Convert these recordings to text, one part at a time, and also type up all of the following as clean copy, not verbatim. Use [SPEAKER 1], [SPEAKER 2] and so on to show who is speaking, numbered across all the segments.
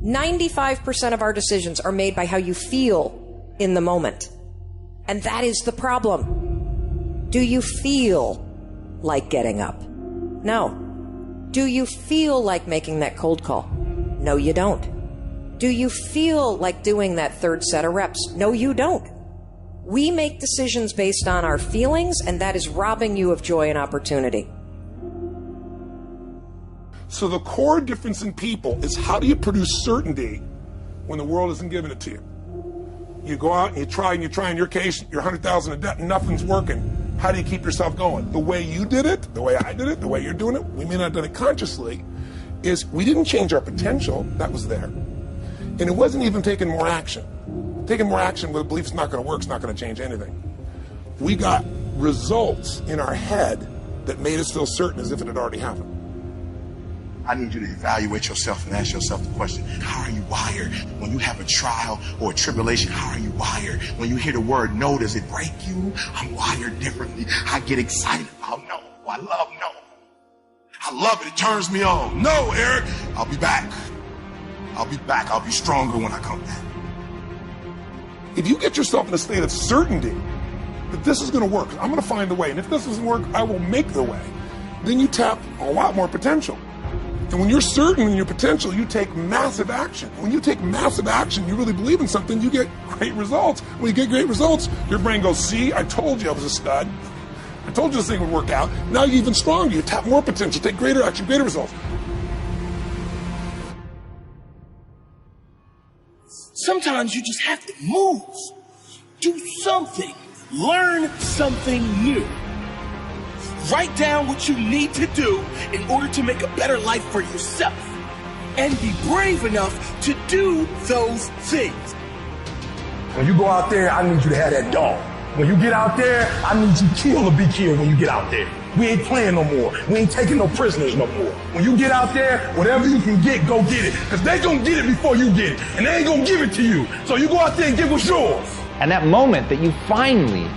[SPEAKER 1] 95% of our decisions are made by how you feel in the moment. And that is the problem. Do you feel like getting up? No. Do you feel like making that cold call? No, you don't. Do you feel like doing that third set of reps? No, you don't. We make decisions based on our feelings, and that is robbing you of joy and opportunity.
[SPEAKER 2] So the core difference in people is, how do you produce certainty when the world isn't giving it to you? You go out and you try, in your case, you're 100,000 in debt and nothing's working. How do you keep yourself going? The way you did it, the way I did it, the way you're doing it, we may not have done it consciously, is we didn't change our potential, that was there. And it wasn't even taking more action. Taking more action with a belief it's not going to work, it's not going to change anything. We got results in our head that made us feel certain as if it had already happened.
[SPEAKER 3] I need you to evaluate yourself and ask yourself the question, how are you wired? When you have a trial or a tribulation, how are you wired? When you hear the word no, does it break you? I'm wired differently. I get excited about no. I love no. I love it. It turns me on. No, Eric, I'll be back. I'll be back. I'll be stronger when I come back.
[SPEAKER 2] If you get yourself in a state of certainty that this is going to work, I'm going to find a way, and if this doesn't work, I will make the way, then you tap a lot more potential. And when you're certain in your potential, you take massive action. When you take massive action, you really believe in something, you get great results. When you get great results, your brain goes, see, I told you I was a stud. I told you this thing would work out. Now you're even stronger. You tap more potential, take greater action, greater results.
[SPEAKER 4] Sometimes you just have to move, do something, learn something new. Write down what you need to do in order to make a better life for yourself. And be brave enough to do those things.
[SPEAKER 5] When you go out there, I need you to have that dog. When you get out there, I need you kill or be killed when you get out there. We ain't playing no more. We ain't taking no prisoners no more. When you get out there, whatever you can get, go get it. Because they gonna get it before you get it. And they ain't gonna give it to you. So you go out there and get what's yours.
[SPEAKER 6] And that moment that you finally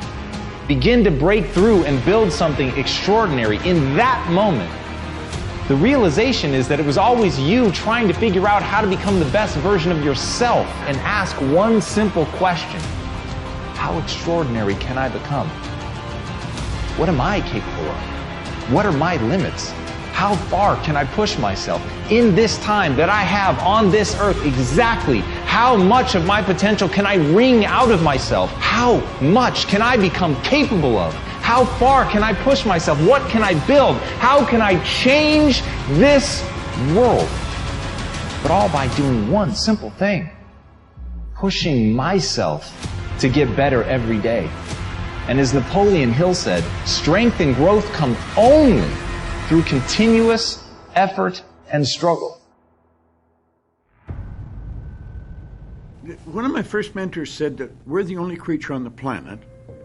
[SPEAKER 6] begin to break through and build something extraordinary, in that moment, the realization is that it was always you trying to figure out how to become the best version of yourself and ask one simple question: how extraordinary can I become? What am I capable of? What are my limits? How far can I push myself in this time that I have on this earth? Exactly how much of my potential can I wring out of myself? How much can I become capable of? How far can I push myself? What can I build? How can I change this world? But all by doing one simple thing: pushing myself to get better every day. And as Napoleon Hill said, strength and growth come only through continuous effort and struggle.
[SPEAKER 7] One of my first mentors said that we're the only creature on the planet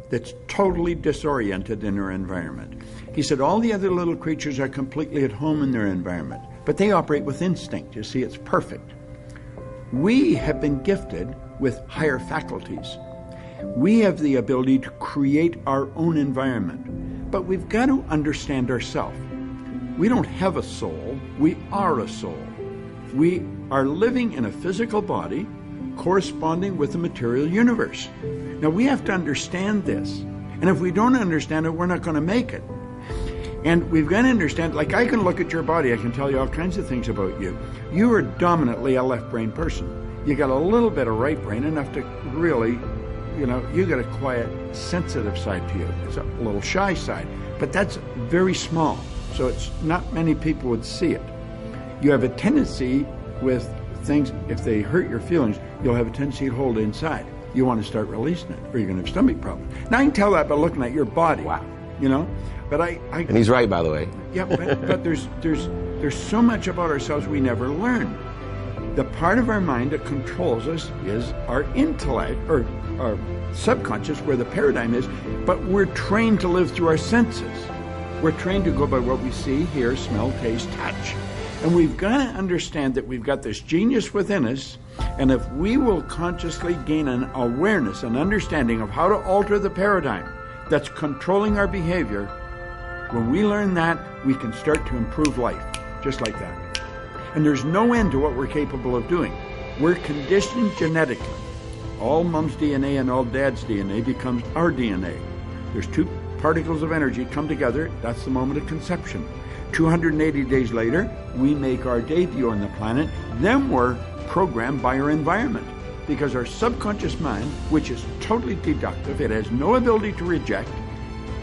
[SPEAKER 7] that's totally disoriented in our environment. He said all the other little creatures are completely at home in their environment, but they operate with instinct. You see, it's perfect. We have been gifted with higher faculties. We have the ability to create our own environment, but we've got to understand ourselves. We don't have a soul, we are a soul. We are living in a physical body corresponding with the material universe. Now we have to understand this, and if we don't understand it, we're not going to make it. And we've got to understand, like I can look at your body, I can tell you all kinds of things about you. You are dominantly a left brain person. You got a little bit of right brain, enough to really, you got a quiet, sensitive side to you. It's a little shy side, but that's very small. So it's not many people would see it. You have a tendency with things, if they hurt your feelings, you'll have a tendency to hold it inside. You want to start releasing it, or you're going to have stomach problems. Now I can tell that by looking at your body. Wow. But
[SPEAKER 8] and he's right, by the way.
[SPEAKER 7] Yeah, but there's so much about ourselves we never learn. The part of our mind that controls us is our intellect, or our subconscious, where the paradigm is, but we're trained to live through our senses. We're trained to go by what we see, hear, smell, taste, touch. And we've got to understand that we've got this genius within us, and if we will consciously gain an awareness, an understanding of how to alter the paradigm that's controlling our behavior, when we learn that, we can start to improve life, just like that. And there's no end to what we're capable of doing. We're conditioned genetically. All mom's DNA and all dad's DNA becomes our DNA. There's two particles of energy come together. That's the moment of conception. 280 days later, we make our debut on the planet. Then we're programmed by our environment. Because our subconscious mind, which is totally deductive, it has no ability to reject.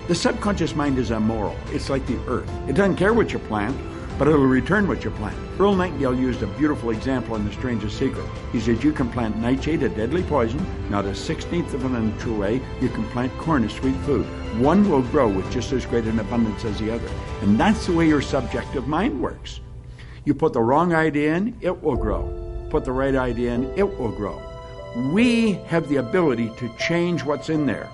[SPEAKER 7] The subconscious mind is immoral. It's like the earth. It doesn't care what you plant, but it'll return what you plant. Earl Nightingale used a beautiful example in The Strangest Secret. He said, you can plant nightshade, a deadly poison, not a 16th of an inch away. You can plant corn, a sweet food. One will grow with just as great an abundance as the other. And that's the way your subjective mind works. You put the wrong idea in, it will grow. Put the right idea in, it will grow. We have the ability to change what's in there.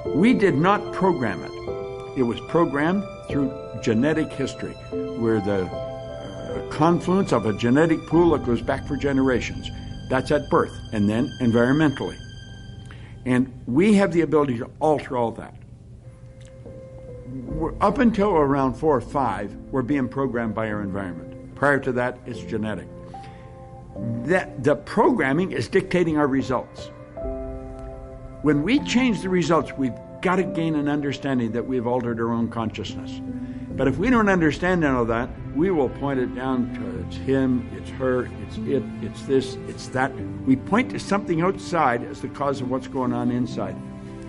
[SPEAKER 7] We did not program it. It was programmed through genetic history. We're the confluence of a genetic pool that goes back for generations. That's at birth, and then environmentally. And we have the ability to alter all that. Up until around 4 or 5, we're being programmed by our environment. Prior to that, it's genetic. The programming is dictating our results. When we change the results, we've got to gain an understanding that we've altered our own consciousness. But if we don't understand all that, we will point it down to it's him, it's her, it's it, it's this, it's that. We point to something outside as the cause of what's going on inside.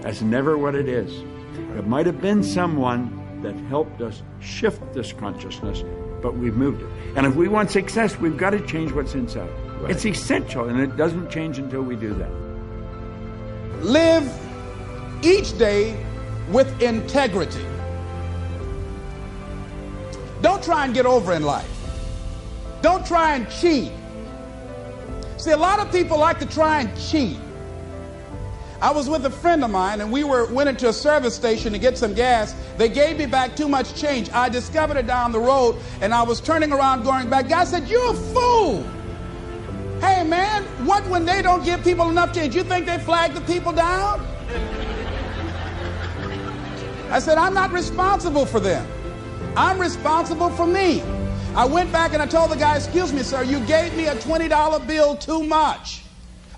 [SPEAKER 7] That's never what it is. It might have been someone that helped us shift this consciousness, but we've moved it. And if we want success, we've got to change what's inside. Right. It's essential, and it doesn't change until we do that.
[SPEAKER 8] Live each day with integrity. Don't try and get over in life. Don't try and cheat. See, a lot of people like to try and cheat. I was with a friend of mine, and we went into a service station to get some gas. They gave me back too much change. I discovered it down the road, and I was turning around going back. Guy said, "You're a fool. Hey, man, what when they don't give people enough change? You think they flag the people down?" I said, "I'm not responsible for them. I'm responsible for me." I went back and I told the guy, "Excuse me, sir, you gave me a $20 bill too much."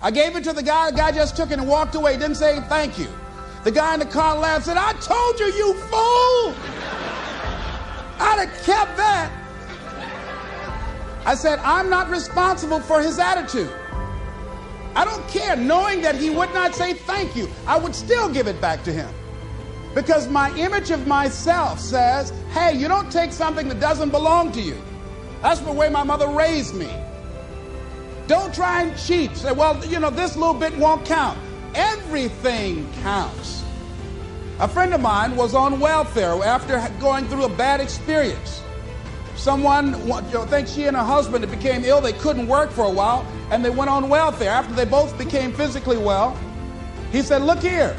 [SPEAKER 8] I gave it to the guy just took it and walked away, didn't say thank you. The guy in the car laughed, said, "I told you, you fool." I'd have kept that. I said, I'm not responsible for his attitude. I don't care, knowing that he would not say thank you, I would still give it back to him. Because my image of myself says, hey, you don't take something that doesn't belong to you. That's the way my mother raised me. Don't try and cheat. Say, well, you know, this little bit won't count. Everything counts. A friend of mine was on welfare after going through a bad experience. Someone, I think she and her husband became ill. They couldn't work for a while, and they went on welfare. After they both became physically well, he said, look here,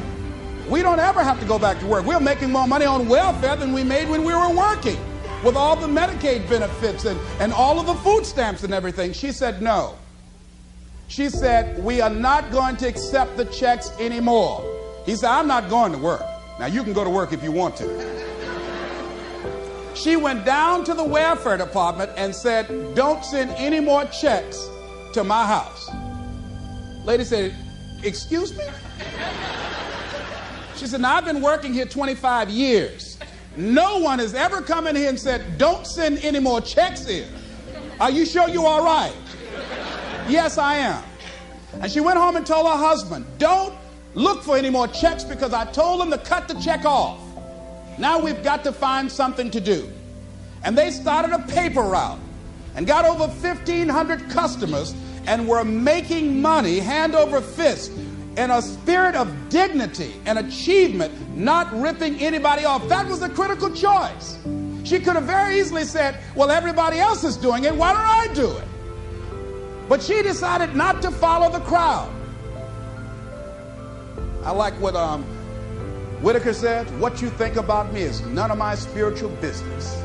[SPEAKER 8] we don't ever have to go back to work. We're making more money on welfare than we made when we were working, with all the Medicaid benefits and all of the food stamps and everything. She said, no. She said, we are not going to accept the checks anymore. He said, I'm not going to work. Now, you can go to work if you want to. She went down to the welfare department and said, don't send any more checks to my house. Lady said, excuse me? She said, now, I've been working here 25 years. No one has ever come in here and said, don't send any more checks here. Are you sure you're all right? Yes, I am. And she went home and told her husband, don't look for any more checks because I told him to cut the check off. Now we've got to find something to do. And they started a paper route and got over 1,500 customers and were making money hand over fist in a spirit of dignity and achievement, not ripping anybody off. That was a critical choice. She could have very easily said, well, everybody else is doing it, why don't I do it? But she decided not to follow the crowd. I like what Whitaker said, what you think about me is none of my spiritual business.